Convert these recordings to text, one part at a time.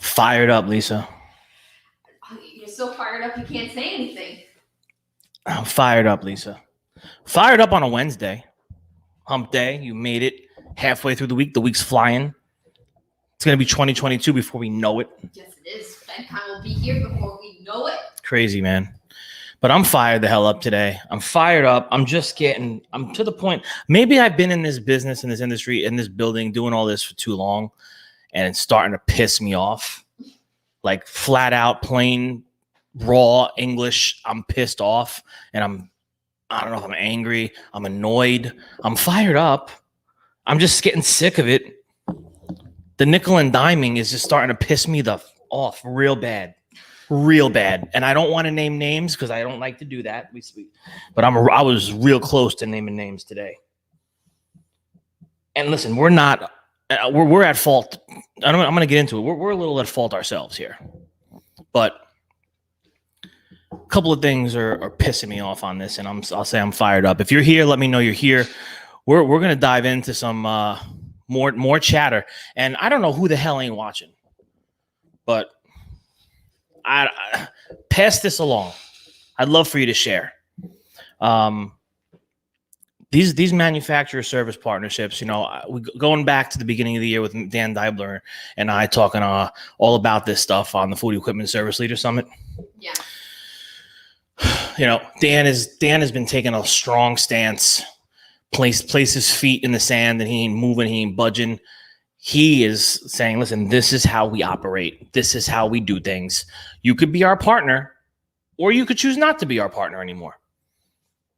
Fired up, Lisa. You're so fired up you can't say anything. I'm fired up, Lisa. Fired up on a Wednesday. Hump day. You made it halfway through the week. The week's flying. It's going to be 2022 before we know it. Yes, it is. FedCon will be here before we know it. Crazy, man. But I'm fired the hell up today. I'm fired up. I'm to the point. Maybe I've been in this business, in this industry, in this building, doing all this for too long. And it's starting to piss me off. Like flat out, plain, raw English. I'm pissed off. And I don't know if I'm angry. I'm annoyed. I'm fired up. I'm just getting sick of it. The nickel and diming is just starting to piss me off real bad. Real bad. And I don't want to name names because I don't like to do that. But I was real close to naming names today. And listen, we're at fault. I'm going to get into it. We're a little at fault ourselves here. But a couple of things are pissing me off on this, and I'll say I'm fired up. If you're here, let me know you're here. We're going to dive into some more chatter. And I don't know who the hell ain't watching, but I pass this along. I'd love for you to share. These manufacturer service partnerships, going back to the beginning of the year with Dan Deibler and I talking all about this stuff on the Food Equipment Service Leader Summit. Yeah. Dan has been taking a strong stance, place his feet in the sand, and he ain't moving, he ain't budging. He is saying, listen, this is how we operate. This is how we do things. You could be our partner, or you could choose not to be our partner anymore.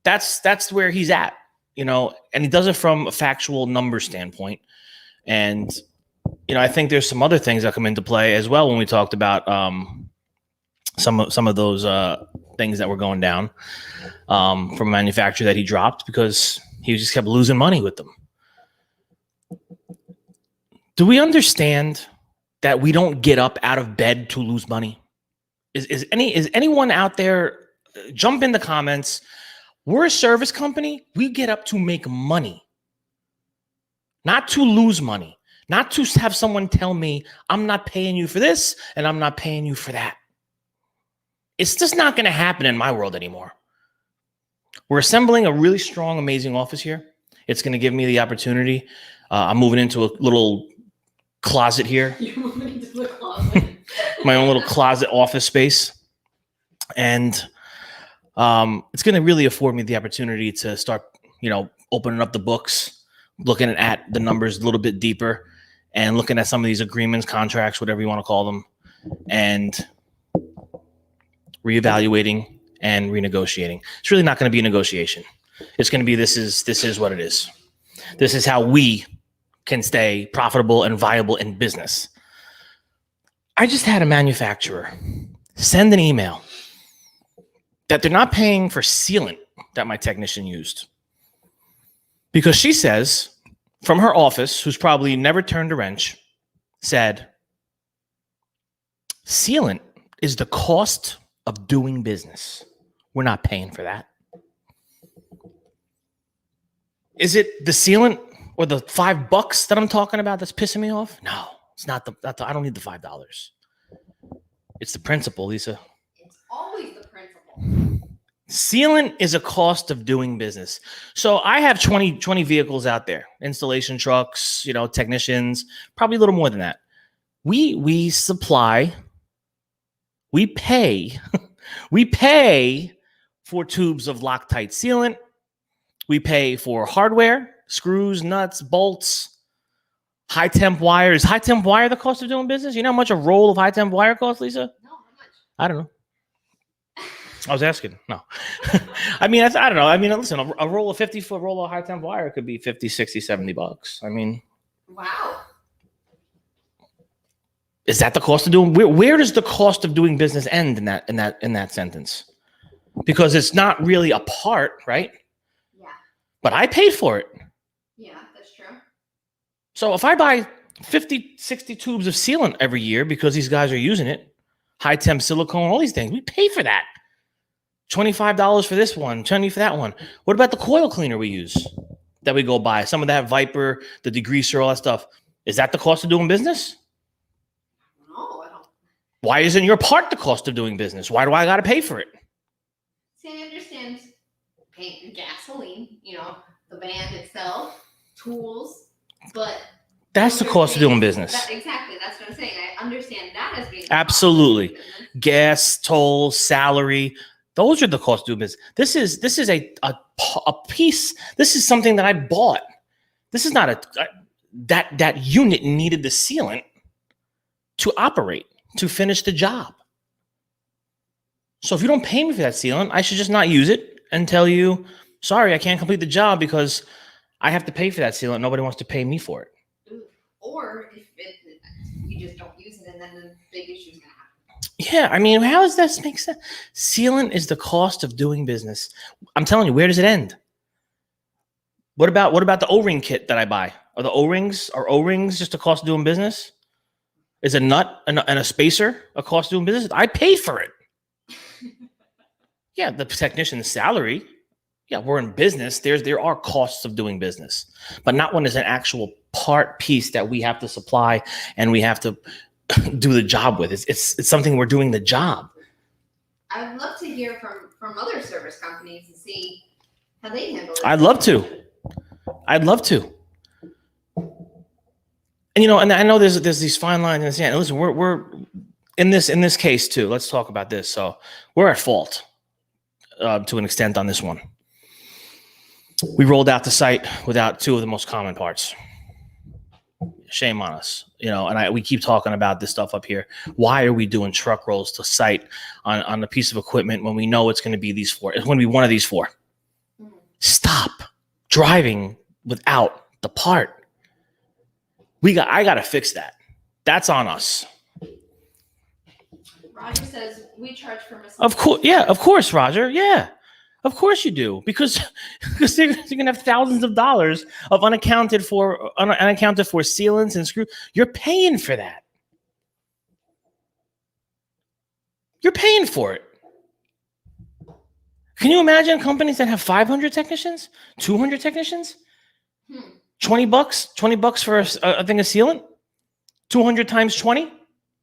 That's where he's at, and he does it from a factual number standpoint. And, I think there's some other things that come into play as well when we talked about some of those things that were going down from a manufacturer that he dropped because he just kept losing money with them. Do we understand that we don't get up out of bed to lose money? Is anyone out there? Jump in the comments. We're a service company. We get up to make money, not to lose money, not to have someone tell me I'm not paying you for this and I'm not paying you for that. It's just not going to happen in my world anymore. We're assembling a really strong, amazing office here. It's going to give me the opportunity. I'm moving into a little closet here. You're moving into the closet. My own little closet office space. And it's going to really afford me the opportunity to start, opening up the books, looking at the numbers a little bit deeper, and looking at some of these agreements, contracts, whatever you want to call them, and reevaluating and renegotiating. It's really not going to be a negotiation. It's going to be this is what it is. This is how we can stay profitable and viable in business. I just had a manufacturer send an email that they're not paying for sealant that my technician used. Because she says, from her office, who's probably never turned a wrench, said, sealant is the cost of doing business. We're not paying for that. Is it the sealant or the $5 that I'm talking about that's pissing me off? No, it's not I don't need the $5. It's the principle, Lisa. It's always the principle. Sealant is a cost of doing business. So I have 20 vehicles out there, installation trucks, technicians, probably a little more than that. We supply, we pay for tubes of Loctite sealant. We pay for hardware, screws, nuts, bolts, high temp wire. Is high temp wire the cost of doing business? You know how much a roll of high temp wire costs, Lisa? No, how much? I don't know. I was asking. No. I don't know. Listen, a roll of 50-foot roll of high temp wire could be $50, $60, $70. Wow. Is that the cost of doing? Where does the cost of doing business end in that sentence? Because it's not really a part, right? Yeah. But I paid for it. Yeah, that's true. So if I buy 50, 60 tubes of sealant every year because these guys are using it, high temp silicone, all these things, we pay for that. $25 for this one, $20 for that one. What about the coil cleaner we use that we go buy? Some of that Viper, the degreaser, all that stuff. Is that the cost of doing business? No, I don't. Why isn't your part the cost of doing business? Why do I got to pay for it? See, I understand paying gasoline, the van itself, tools, but That's the cost of doing business. Exactly. That's what I'm saying. I understand that as being Absolutely. Gas, toll, salary. Those are the cost of doing business. This is a piece. This is something that I bought. This is not that unit needed the sealant to operate, to finish the job. So if you don't pay me for that sealant, I should just not use it and tell you, sorry, I can't complete the job because I have to pay for that sealant. Nobody wants to pay me for it. Or if you just don't use it, and then the big issue's gonna happen. Yeah, I mean, how does that make sense? Sealant is the cost of doing business. I'm telling you, where does it end? What about the O-ring kit that I buy? Are O-rings just a cost of doing business? Is a nut and a spacer a cost of doing business? I paid for it. Yeah, the technician's salary. Yeah, we're in business. There are costs of doing business, but not when there's an actual part piece that we have to supply and we have to do the job with. It's something we're doing the job. I would love to hear from other service companies and see how they handle it. I'd love to. And and I know there's these fine lines in this. And listen, we're in this case too. Let's talk about this. So we're at fault to an extent on this one. We rolled out the site without two of the most common parts. Shame on us, and we keep talking about this stuff up here. Why are we doing truck rolls to site on a piece of equipment when we know it's going to be these four? It's going to be one of these four. Stop driving without the part. I got to fix that. That's on us. Roger says we charge for miscellaneous. Of course, yeah, of course, Roger, yeah. Of course you do, because they're going to have thousands of dollars of unaccounted for sealants and screws. You're paying for that. You're paying for it. Can you imagine companies that have 500 technicians, 200 technicians? $20? $20 for a thing of sealant? 200 times 20?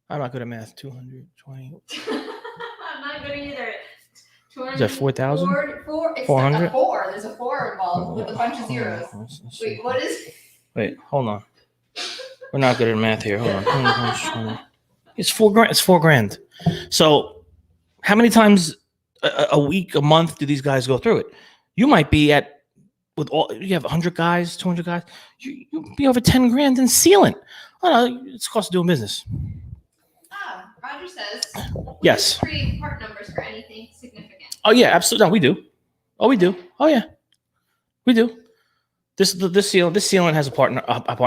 I'm not good at math. 220. I'm not good either. Is that 4,000? 400? A 4. There's a 4 involved with a bunch of zeros. Wait, what is? Wait, hold on. We're not good at math here. Hold on. It's $4,000. It's $4,000. So, how many times a week, a month do these guys go through it? You might be you have 100 guys, 200 guys. You'll be over $10,000 in sealant. Oh no, it's cost of doing business. Roger says. Yes. Create part numbers for anything significant. Oh yeah, absolutely. No, we do. Oh, we do. Oh yeah, we do. This sealant has a part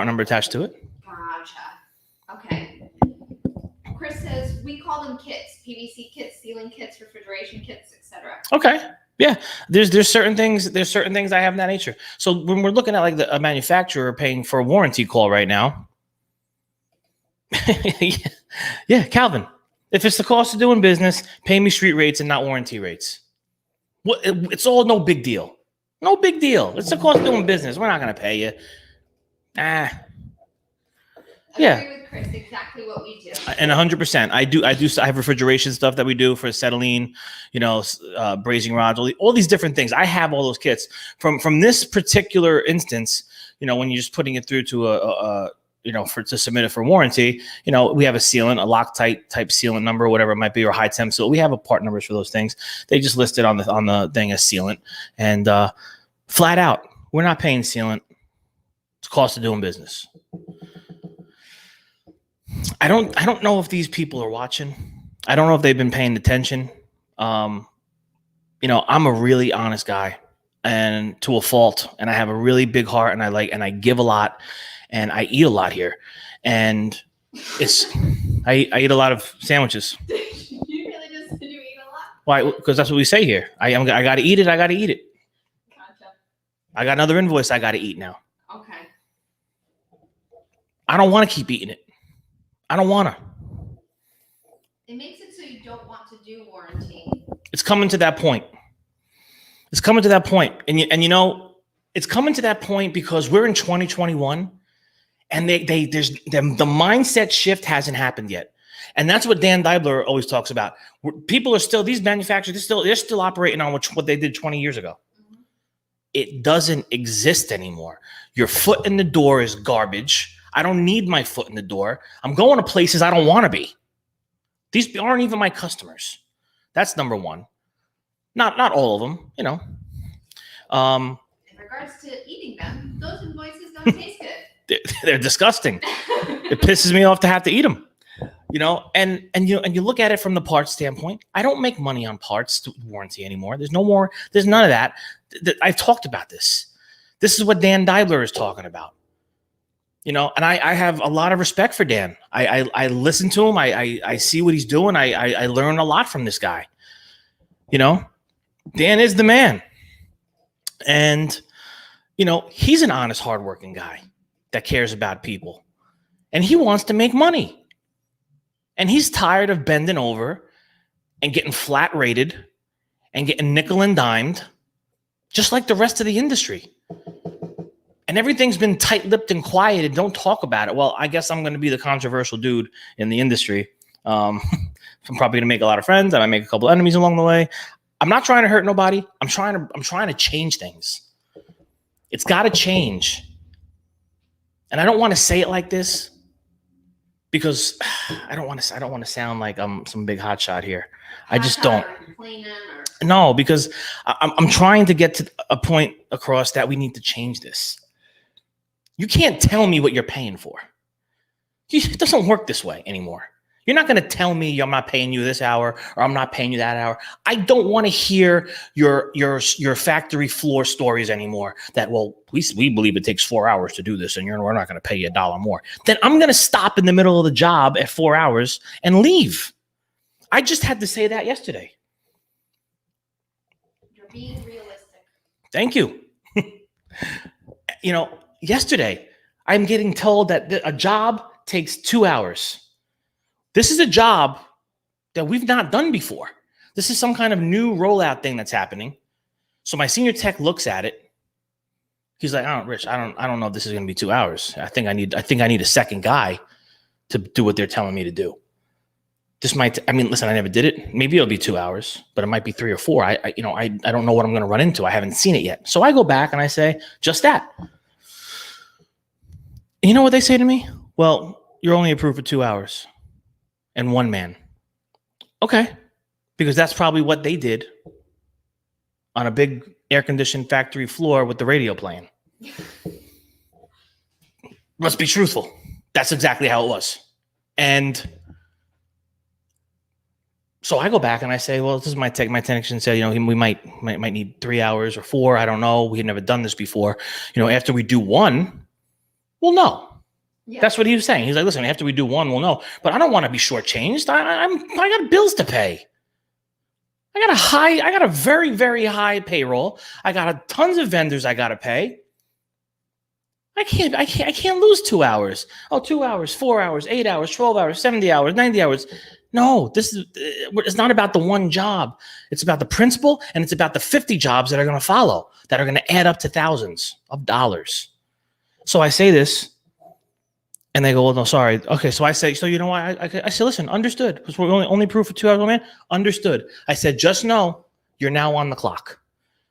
number attached to it. Gotcha. Okay. Chris says we call them kits: PVC kits, sealing kits, refrigeration kits, etc. Okay. Yeah. There's certain things. I have in that nature. So when we're looking at like a manufacturer paying for a warranty call right now. Yeah, Calvin. If it's the cost of doing business, pay me street rates and not warranty rates. It's all no big deal. No big deal. It's the cost of doing business. We're not going to pay you. I Yeah. agree with Chris. Exactly what we do. And 100%. I have refrigeration stuff that we do for acetylene, brazing rods, all these different things. I have all those kits. From this particular instance, when you're just putting it through to to submit it for warranty, we have a sealant, a Loctite type sealant number, whatever it might be, or high temp. So we have a part numbers for those things. They just listed on the thing as sealant, and flat out, we're not paying sealant. It's cost of doing business. I don't know if these people are watching. I don't know if they've been paying attention. I'm a really honest guy, and to a fault, and I have a really big heart, and I give a lot. And I eat a lot here. And I eat a lot of sandwiches. You really just do eat a lot? Why? Because that's what we say here. I got to eat it. I got to eat it. Gotcha. I got another invoice I got to eat now. Okay. I don't want to keep eating it. I don't want to. It makes it so you don't want to do warranty. It's coming to that point. It's coming to that point. And you know, it's coming to that point because we're in 2021 and the mindset shift hasn't happened yet. And that's what Dan Deibler always talks about. People are still, these manufacturers, they're still operating on what they did 20 years ago. Mm-hmm. It doesn't exist anymore. Your foot in the door is garbage. I don't need my foot in the door. I'm going to places I don't want to be. These aren't even my customers. That's number one. Not all of them, you know. In regards to eating them, those invoices don't taste good. They're disgusting. It pisses me off to have to eat them. You know, and you look at it from the parts standpoint. I don't make money on parts warranty anymore. There's no more. There's none of that. I've talked about this. This is what Dan Deibler is talking about. You know, and I have a lot of respect for Dan. I listen to him. I see what he's doing. I learn a lot from this guy. You know, Dan is the man. And, you know, he's an honest, hardworking guy that cares about people. And he wants to make money. And he's tired of bending over and getting flat rated and getting nickel and dimed, just like the rest of the industry. And everything's been tight-lipped and quiet and don't talk about it. Well, I guess I'm going to be the controversial dude in the industry. I'm probably going to make a lot of friends. I might make a couple enemies along the way. I'm not trying to hurt nobody. I'm trying to change things. It's got to change. And I don't want to say it like this because I don't want to sound like I'm some big hotshot here. I just don't. No, because I'm trying to get to a point across that we need to change this. You can't tell me what you're paying for. It doesn't work this way anymore. You're not going to tell me I'm not paying you this hour or I'm not paying you that hour. I don't want to hear your factory floor stories anymore that, well, we believe it takes 4 hours to do this and we're not going to pay you $1 more. Then I'm going to stop in the middle of the job at 4 hours and leave. I just had to say that yesterday. You're being realistic. Thank you. You know, yesterday, I'm getting told that a job takes 2 hours. This is a job that we've not done before. This is some kind of new rollout thing that's happening. So my senior tech looks at it. He's like, "Oh, Rich, I don't know if this is going to be 2 hours. I think I need a second guy to do what they're telling me to do. This might, listen, I never did it. Maybe it'll be 2 hours, but it might be 3 or 4. I don't know what I'm going to run into. I haven't seen it yet. So I go back and I say, just that. And you know what they say to me? Well, you're only approved for 2 hours and one man. Okay. Because that's probably what they did on a big air-conditioned factory floor with the radio playing. Let's be truthful. That's exactly how it was. And so I go back and I say, well, this is my technician said, we might need 3 hours or 4. I don't know. We had never done this before. After we do one, we'll know. Yeah. That's what he was saying. He's like, listen, after we do one, we'll know. But I don't want to be shortchanged. I got bills to pay. I got a very, very high payroll. I got tons of vendors I got to pay. I can't lose 2 hours. Oh, 2 hours, 4 hours, 8 hours, 12 hours, 70 hours, 90 hours. No, it's not about the one job. It's about the principle, and it's about the 50 jobs that are going to follow, that are going to add up to thousands of dollars. So I say this, and they go, well, no, sorry. Okay, so I say, so you know what? I say, listen, understood. Because we're only approved for 2 hours, man. Understood. I said, just know you're now on the clock.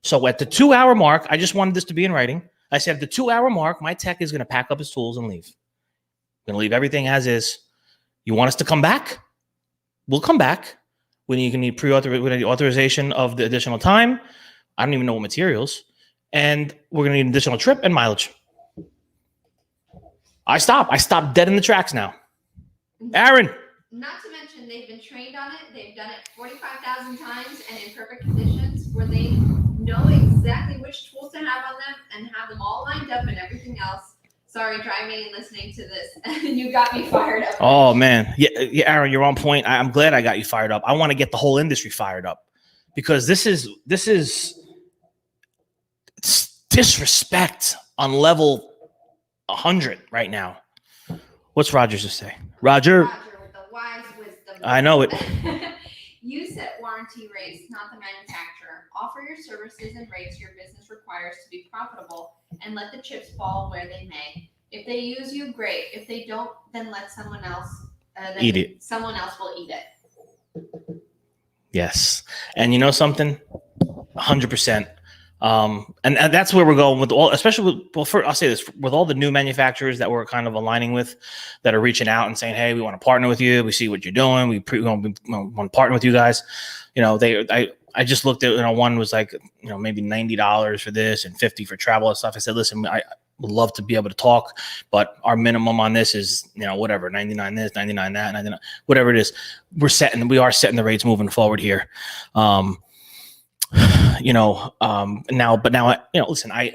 So at the 2 hour mark, I just wanted this to be in writing. I said, at the 2 hour mark, my tech is going to pack up his tools and leave. Going to leave everything as is. You want us to come back? We'll come back. When you can need authorization of the additional time. I don't even know what materials. And we're going to need an additional trip and mileage. I stopped dead in the tracks now. Aaron. Not to mention, they've been trained on it. They've done it 45,000 times and in perfect conditions where they know exactly which tools to have on them and have them all lined up and everything else. Sorry, driving and listening to this. You got me fired up. Oh man, yeah, Aaron, you're on point. I'm glad I got you fired up. I want to get the whole industry fired up because this is disrespect on level 100 right now. What's Rogers to say? Roger with the wise wisdom. I know it. You set warranty rates, not the manufacturer. Offer your services and rates your business requires to be profitable, and let the chips fall where they may. If they use you, great. If they don't, then let someone else eat it. Someone else will eat it. Yes, and you know something, 100%. And that's where we're going with all, especially with, well, I'll say this, with all the new manufacturers that we're kind of aligning with, that are reaching out and saying, hey, we want to partner with you. We see what you're doing. We want to partner with you guys. You know, I just looked at, you know, one was like, you know, maybe $90 for this and $50 for travel and stuff. I said, listen, I would love to be able to talk, but our minimum on this is, you know, whatever, 99 this, 99 that, 99, whatever it is. We are setting the rates moving forward here. You know, now, you know, listen, a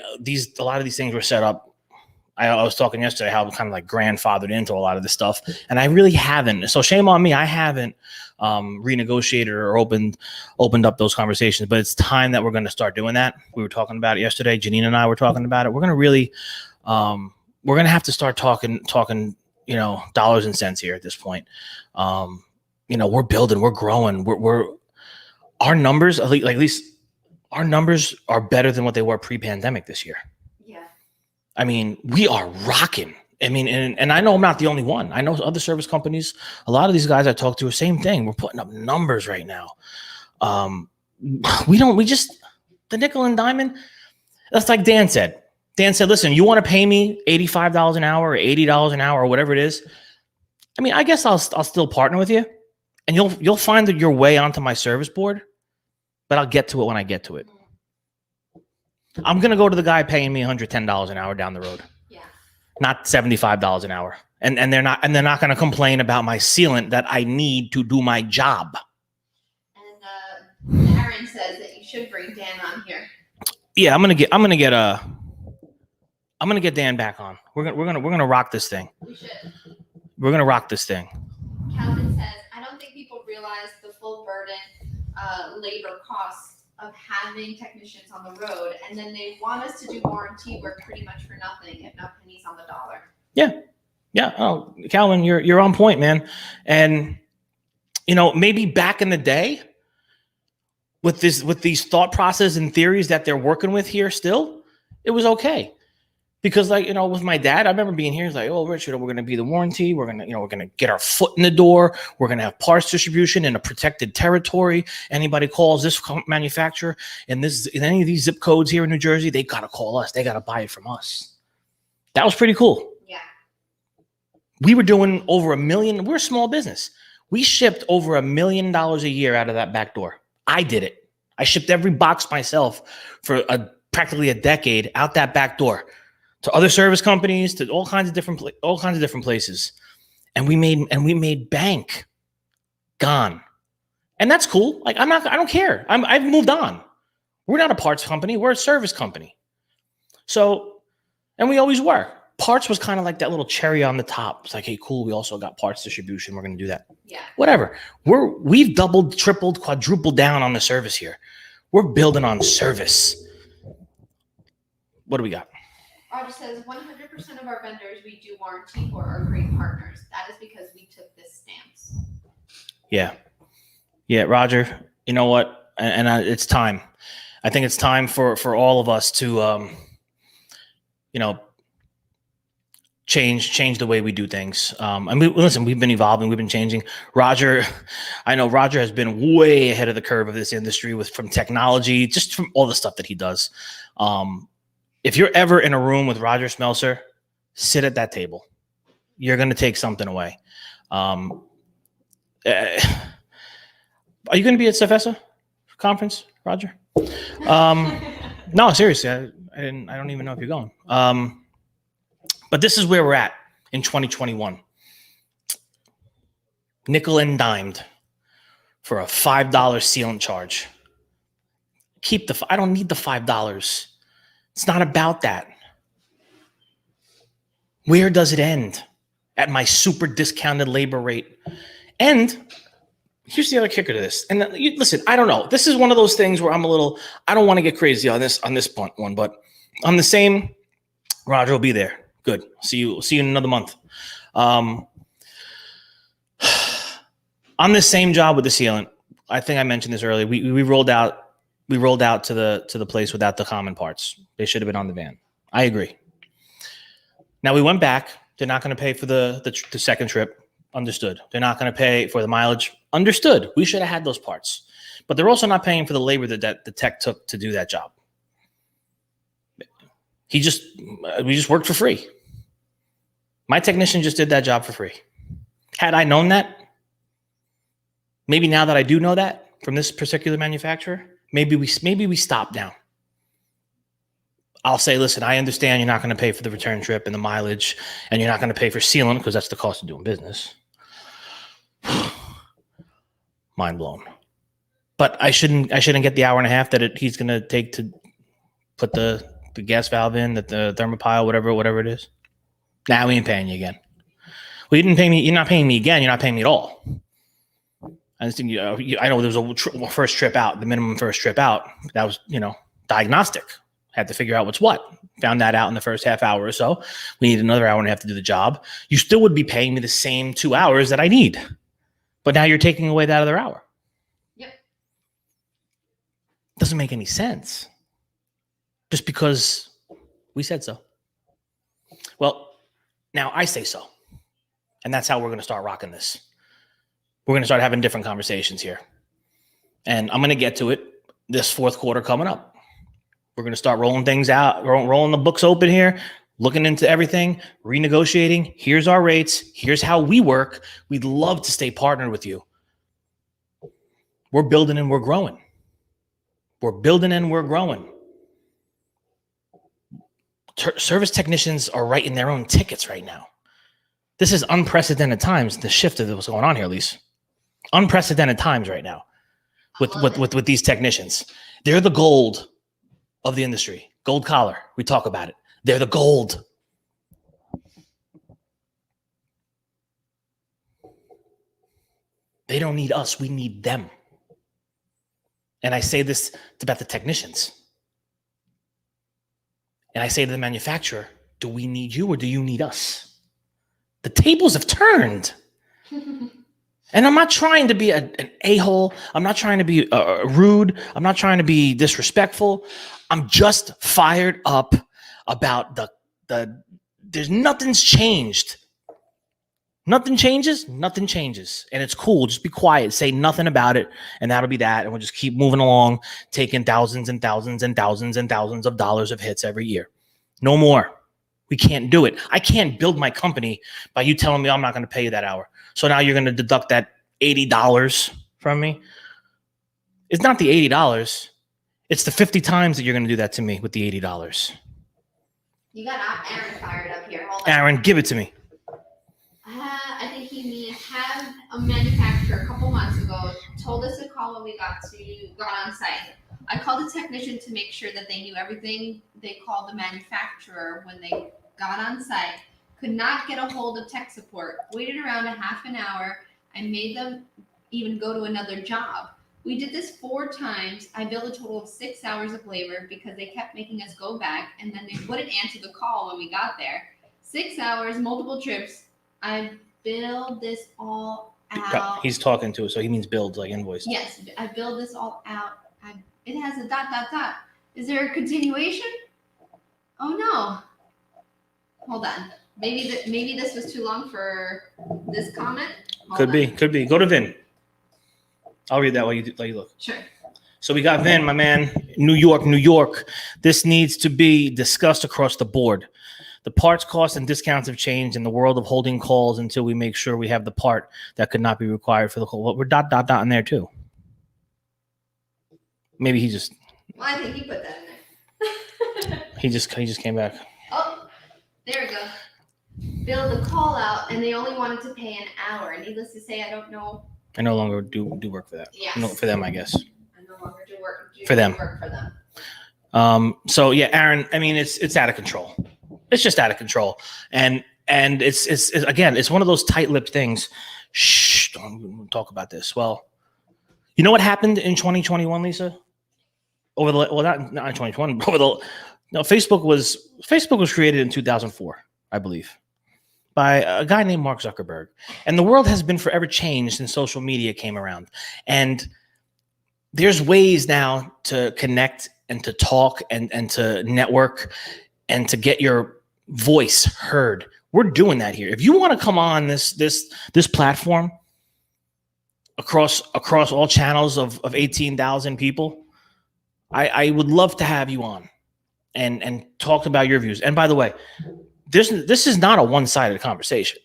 lot of these things were set up. I was talking yesterday how I'm kind of like grandfathered into a lot of this stuff, and I really haven't. So shame on me. I haven't renegotiated or opened up those conversations, but it's time that we're going to start doing that. We were talking about it yesterday. Janine and I were talking about it. We're going to really, we're going to have to start talking, you know, dollars and cents here at this point. You know, we're building, we're growing, our numbers, at least our numbers are better than what they were pre-pandemic this year. Yeah. I mean, we are rocking. I mean, and I know I'm not the only one. I know other service companies, a lot of these guys I talk to are same thing. We're putting up numbers right now. The nickel and diamond, that's like Dan said. Dan said, listen, you want to pay me $85 an hour or $80 an hour or whatever it is. I mean, I guess I'll still partner with you. And you'll find your way onto my service board, but I'll get to it when I get to it. I'm gonna go to the guy paying me $110 an hour down the road, not $75 an hour, and they're not gonna complain about my sealant that I need to do my job. And Aaron says that you should bring Dan on here. Yeah, I'm gonna get Dan back on. We're gonna rock this thing. We should. We're gonna rock this thing. Calvin says, I don't think people realize the full burden, labor costs of having technicians on the road, and then they want us to do warranty work pretty much for nothing, if not pennies on the dollar. Yeah. Oh, Calvin, you're on point, man. And you know, maybe back in the day, with these thought process and theories that they're working with here, still, it was okay. Because, like, you know, with my dad, I remember being here. He's like, "Oh, Richard, we're going to be the warranty. We're going to get our foot in the door. We're going to have parts distribution in a protected territory. Anybody calls this manufacturer in any of these zip codes here in New Jersey, they got to call us. They got to buy it from us." That was pretty cool. Yeah. We were doing over $1 million. We're a small business. We shipped over $1 million a year out of that back door. I did it. I shipped every box myself for practically a decade out that back door. To other service companies, to all kinds of different places, and we made bank. Gone, and that's cool. Like I don't care. I've moved on. We're not a parts company. We're a service company. So, and we always were. Parts was kind of like that little cherry on the top. It's like, hey, cool. We also got parts distribution. We're going to do that. Yeah. Whatever. We've doubled, tripled, quadrupled down on the service here. We're building on service. What do we got? Roger says 100% of our vendors we do warranty for are great partners. That is because we took this stance. Yeah, Roger. You know what? And it's time. I think it's time for all of us to, you know, change the way we do things. I mean, listen, we've been evolving, we've been changing. Roger, I know Roger has been way ahead of the curve of this industry from technology, just from all the stuff that he does. If you're ever in a room with Roger Smelser, sit at that table. You're going to take something away. Are you going to be at Cefesa conference, Roger? No, seriously, I don't even know if you're going. But this is where we're at in 2021. Nickel and dimed for a $5 sealant charge. I don't need the $5. It's not about that. Where does it end? At my super discounted labor rate. And here's the other kicker to this. And listen, I don't know. This is one of those things where I don't want to get crazy on this one, but I'm the same. Roger will be there. Good. See you in another month. On this same job with the sealant, I think I mentioned this earlier. We rolled out to the place without the common parts. They should have been on the van. I agree. Now we went back. They're not going to pay for the second trip. Understood. They're not going to pay for the mileage. Understood. We should have had those parts. But they're also not paying for the labor that the tech took to do that job. We just worked for free. My technician just did that job for free. Had I known that, maybe now that I do know that from this particular manufacturer, maybe we stop now. I'll say, listen, I understand you're not going to pay for the return trip and the mileage, and you're not going to pay for sealant because that's the cost of doing business. Mind blown. But I shouldn't get the hour and a half that he's going to take to put the gas valve in, that the thermopile, whatever it is. Now we ain't paying you again. Well, you didn't pay me. You're not paying me again. You're not paying me at all. I just think I know there was a first trip out, the minimum first trip out. That was diagnostic. Had to figure out what's what. Found that out in the first half hour or so. We need another hour and a half to do the job. You still would be paying me the same 2 hours that I need. But now you're taking away that other hour. Yep. Doesn't make any sense. Just because we said so. Well, now I say so. And that's how we're going to start rocking this. We're going to start having different conversations here. And I'm going to get to it this fourth quarter coming up. We're going to start rolling things out, rolling the books open here, looking into everything, renegotiating. Here's our rates. Here's how we work. We'd love to stay partnered with you. We're building and we're growing. We're building and we're growing. Service technicians are writing their own tickets right now. This is unprecedented times. The shift of what's going on here, Elise. Unprecedented times right now with these technicians. They're the gold of the industry. Gold collar. We talk about it. They're the gold. They don't need us. We need them. And I say this about the technicians. And I say to the manufacturer, do we need you or do you need us? The tables have turned. And I'm not trying to be an a-hole. I'm not trying to be rude. I'm not trying to be disrespectful. I'm just fired up about there's nothing's changed. Nothing changes. And it's cool. Just be quiet. Say nothing about it. And that'll be that. And we'll just keep moving along, taking thousands and thousands and thousands and thousands of dollars of hits every year. No more. We can't do it. I can't build my company by you telling me I'm not going to pay you that hour. So now you're going to deduct that $80 from me. It's not the $80. It's the 50 times that you're going to do that to me with the $80. You got Aaron fired up here. Hold on. Aaron, give it to me. I think he had a manufacturer a couple months ago told us to call when we got on site. I called the technician to make sure that they knew everything. They called the manufacturer when they got on site. Could not get a hold of tech support. Waited around a half an hour. I made them even go to another job. We did this 4 times. I billed a total of 6 hours of labor because they kept making us go back and then they wouldn't answer the call when we got there. 6 hours, multiple trips. I billed this all out. He's talking to us, so he means build, like invoice. Yes, I billed this all out. It has a ... Is there a continuation? Oh no. Hold on. Maybe this was too long for this comment. Could be. Go to Vin. I'll read that while you look. Sure. So we got Vin, my man, New York. This needs to be discussed across the board. The parts costs and discounts have changed in the world of holding calls until we make sure we have the part that could not be required for the call. Well, we're ... in there too. Maybe he just. Well, I think he put that in there. he just came back. Oh, there we go. Billed the call out, and they only wanted to pay an hour. Needless to say, I don't know. I no longer do work for that. Yes. No, for them, I guess. I no longer do work for them. So yeah, Aaron. I mean, it's out of control. It's just out of control. And And it's again, it's one of those tight-lipped things. Shh, don't talk about this. Well, you know what happened in 2021, Lisa? Over the not in 2020, but Facebook was created in 2004, I believe, by a guy named Mark Zuckerberg. And the world has been forever changed since social media came around. And there's ways now to connect and to talk and to network and to get your voice heard. We're doing that here. If you want to come on this platform across all channels of 18,000 people, I would love to have you on and talk about your views. And by the way, this is not a one-sided conversation.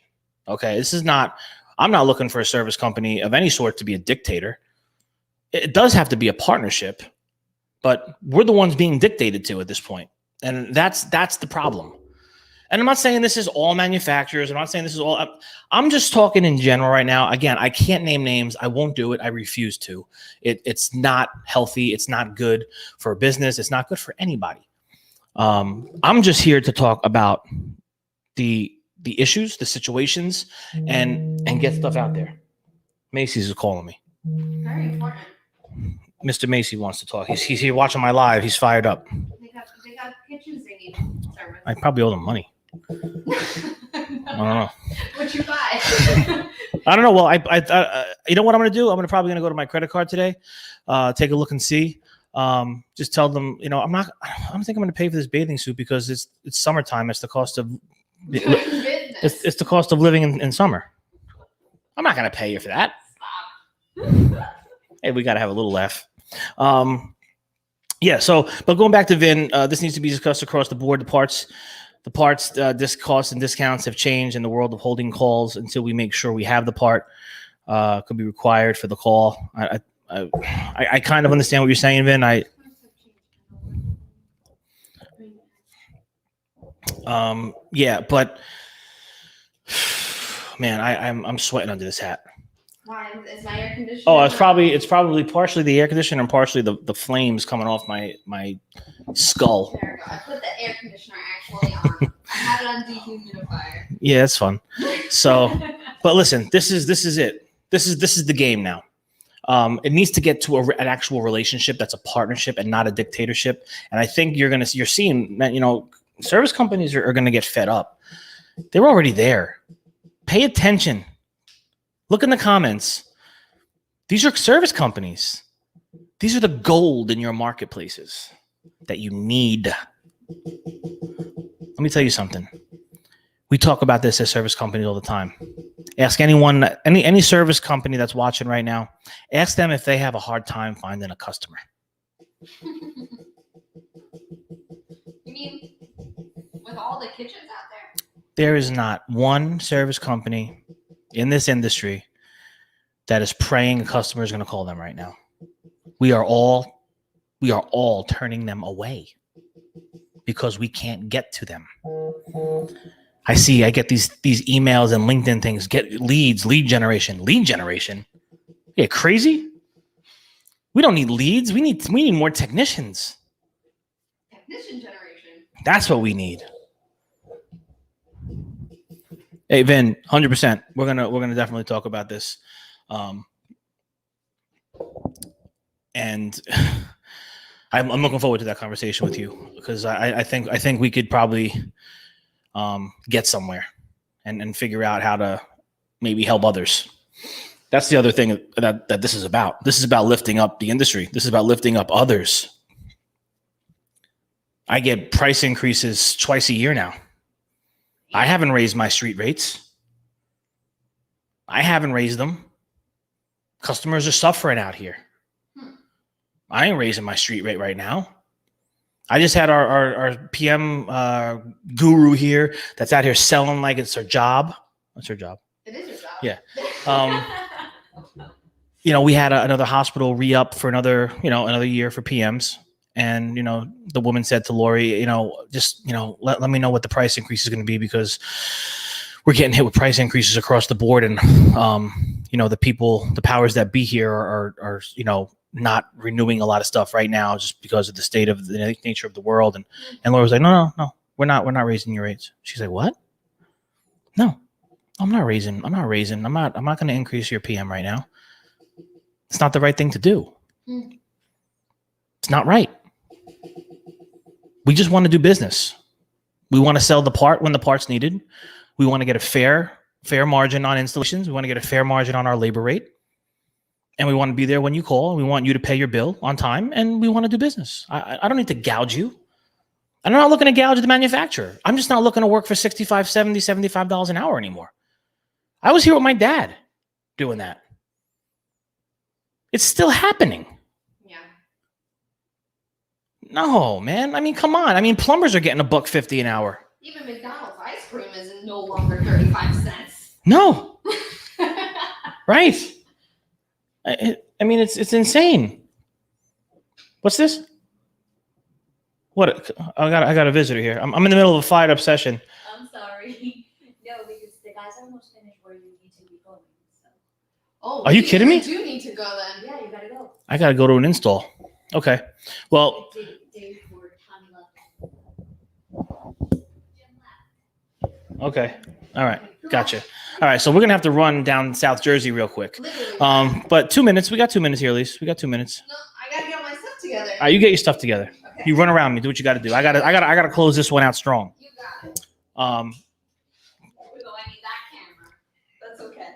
Okay, this is not. I'm not looking for a service company of any sort to be a dictator. It does have to be a partnership, but we're the ones being dictated to at this point, and that's the problem. And I'm not saying this is all manufacturers. I'm not saying this is all. I'm just talking in general right now. Again, I can't name names. I won't do it. I refuse to. It's not healthy. It's not good for a business. It's not good for anybody. I'm just here to talk about the issues, the situations, and get stuff out there. Macy's is calling me. Very important. Mr. Macy wants to talk. He's here watching my live. He's fired up. They got kitchens they need service. I probably owe them money. I don't know. What'd you buy? I don't know. Well, I you know what I'm going to do? I'm probably going to go to my credit card today, take a look and see. Just tell them, I don't think I'm going to pay for this bathing suit because it's summertime. It's the cost of it's the cost of living in summer. I'm not going to pay you for that. Stop. Hey, we got to have a little laugh. Yeah. So, but going back to Vin, this needs to be discussed across the board. The parts costs and discounts have changed in the world of holding calls until we make sure we have the part. Could be required for the call. I kind of understand what you're saying, Vin. Yeah, but man, I'm sweating under this hat. Why is my air conditioner? Oh, it's probably partially the air conditioner and partially the flames coming off my skull. There we go. I put the air conditioner actually on. I had it on dehumidifier. Yeah, it's fun. So, but listen, this is it. This is the game now. It needs to get to an actual relationship that's a partnership and not a dictatorship. And I think you're seeing that, service companies are going to get fed up. They're already there. Pay attention. Look in the comments. These are service companies. These are the gold in your marketplaces that you need. Let me tell you something. We talk about this as service companies all the time. Ask anyone, any service company that's watching right now, ask them if they have a hard time finding a customer. You mean with all the kitchens out there? There is not one service company in this industry that is praying a customer is going to call them right now. We are all turning them away because we can't get to them. I get these emails and LinkedIn things, get lead generation. Yeah, crazy? We don't need leads. We need more technicians. Technician generation. That's what we need. Hey, Vin, 100%. We're gonna definitely talk about this, and I'm looking forward to that conversation with you because I think we could probably get somewhere and figure out how to maybe help others. That's the other thing that this is about. This is about lifting up the industry. This is about lifting up others. I get price increases twice a year now. I haven't raised my street rates. I haven't raised them. Customers are suffering out here. I ain't raising my street rate right now. I just had our PM guru here that's out here selling like it's her job. What's her job? It is your job. Yeah. We had another hospital re-up for another year for PMs. And, the woman said to Lori, let me know what the price increase is going to be because we're getting hit with price increases across the board. And, the powers that be here are not renewing a lot of stuff right now just because of the state of the nature of the world. And Lori was like, no, we're not raising your rates. She's like, what? No, I'm not raising. I'm not going to increase your PM right now. It's not the right thing to do. It's not right. We just want to do business. We want to sell the part when the part's needed. We want to get a fair margin on installations. We want to get a fair margin on our labor rate. And we want to be there when you call. We want you to pay your bill on time, and we want to do business. I don't need to gouge you. I'm not looking to gouge the manufacturer. I'm just not looking to work for $65, $70, $75 an hour anymore. I was here with my dad doing that. It's still happening. Yeah. No, man. I mean, come on. I mean, plumbers are getting $1.50 an hour. Even McDonald's ice cream is no longer 35 cents. No. Right. I mean, it's insane. What's this? What? I got a visitor here. I'm in the middle of a fired up session. I'm sorry. No, because the guy's almost finished where you need to be going. So. Oh, Are you kidding me? You do need to go then. Yeah, you gotta go. I got to go to an install. Okay. Well, Day for Tommy left. okay. All right. Gotcha. All right. So we're going to have to run down South Jersey real quick. Literally. But 2 minutes. We got 2 minutes here, Elise. We got 2 minutes. No, I gotta get my stuff together. All right. You get your stuff together. Okay. You run around me. Do what you got to do. I got to close this one out strong. You got it. Um, Although I need that camera. That's okay.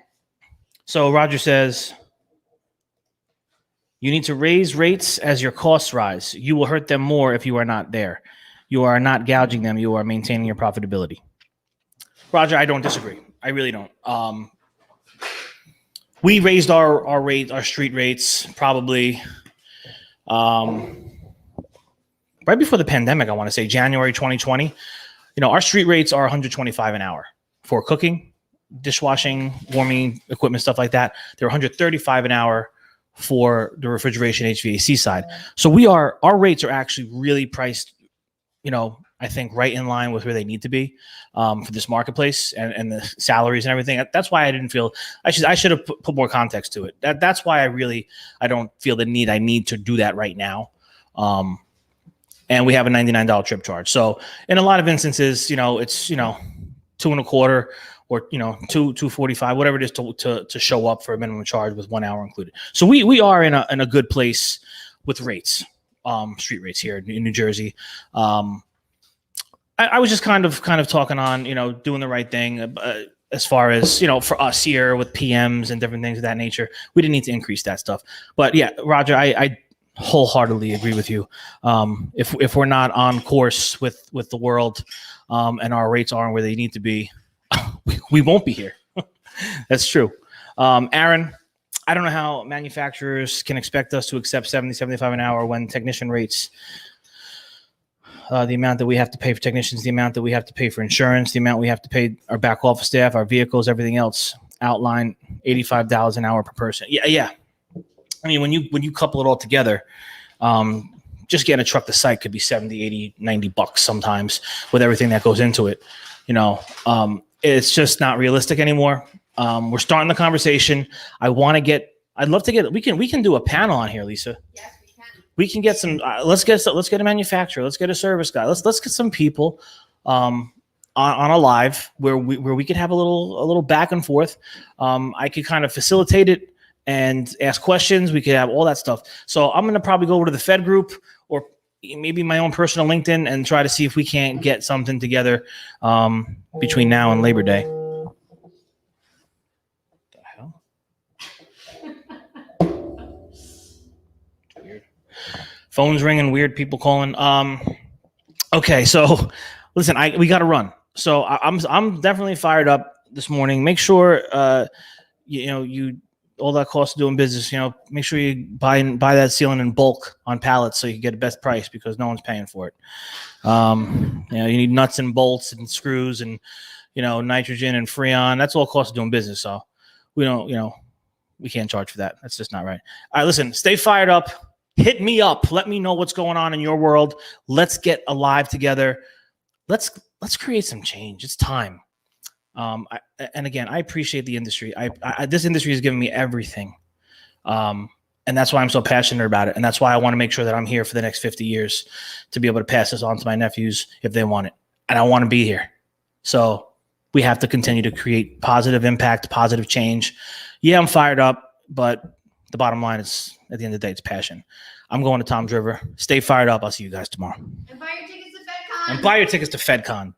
So Roger says, you need to raise rates as your costs rise. You will hurt them more if you are not there. You are not gouging them. You are maintaining your profitability. Roger, I don't disagree. I really don't. We raised our rate, our street rates, probably right before the pandemic. I want to say January 2020. Our street rates are $125 an hour for cooking, dishwashing, warming equipment, stuff like that. They're $135 an hour for the refrigeration HVAC side. So our rates are actually really priced, I think right in line with where they need to be for this marketplace and the salaries and everything. That's why I didn't feel I should have put more context to it. That's why I don't feel the need. I need to do that right now. And we have a $99 trip charge. So in a lot of instances, it's, $2.25 or, $2.45, whatever it is to show up for a minimum charge with 1 hour included. So we are in a good place with rates, street rates here in New Jersey. I was just kind of talking on, doing the right thing as far as, for us here with PMs and different things of that nature. We didn't need to increase that stuff. But yeah, Roger, I wholeheartedly agree with you. If we're not on course with the world and our rates aren't where they need to be, we won't be here. That's true. Aaron, I don't know how manufacturers can expect us to accept $70-$75 an hour when technician rates, the amount that we have to pay for technicians, the amount that we have to pay for insurance, the amount we have to pay our back office staff, our vehicles, everything else outline $85 an hour per person. Yeah. I mean, when you couple it all together, just getting a truck to site could be 70, 80, 90 bucks sometimes with everything that goes into it. It's just not realistic anymore. We're starting the conversation. I'd love to get, we can do a panel on here, Lisa. Yes, we can. We can get some, let's get a manufacturer. Let's get a service guy. Let's get some people, on a live where we could have a little back and forth. I could kind of facilitate it and ask questions. We could have all that stuff. So I'm going to probably go over to the Fed group or maybe my own personal LinkedIn and try to see if we can't get something together between now and Labor Day. What the hell? Weird. Phones ringing, weird people calling. Okay, so listen, we got to run. So I'm definitely fired up this morning. Make sure you all that cost of doing business, make sure you buy that ceiling in bulk on pallets so you can get the best price because no one's paying for it. You need nuts and bolts and screws and, nitrogen and freon. That's all cost of doing business. So we can't charge for that. That's just not right. All right, listen, stay fired up. Hit me up. Let me know what's going on in your world. Let's get alive together. Let's create some change. It's time. And again, I appreciate the industry. This industry has given me everything. And that's why I'm so passionate about it. And that's why I want to make sure that I'm here for the next 50 years to be able to pass this on to my nephews if they want it. And I want to be here. So We have to continue to create positive impact, positive change. Yeah, I'm fired up, but the bottom line is, at the end of the day, it's passion. I'm going to Tom's River. Stay fired up. I'll see you guys tomorrow. And buy your tickets to FedCon. And buy your tickets to FedCon.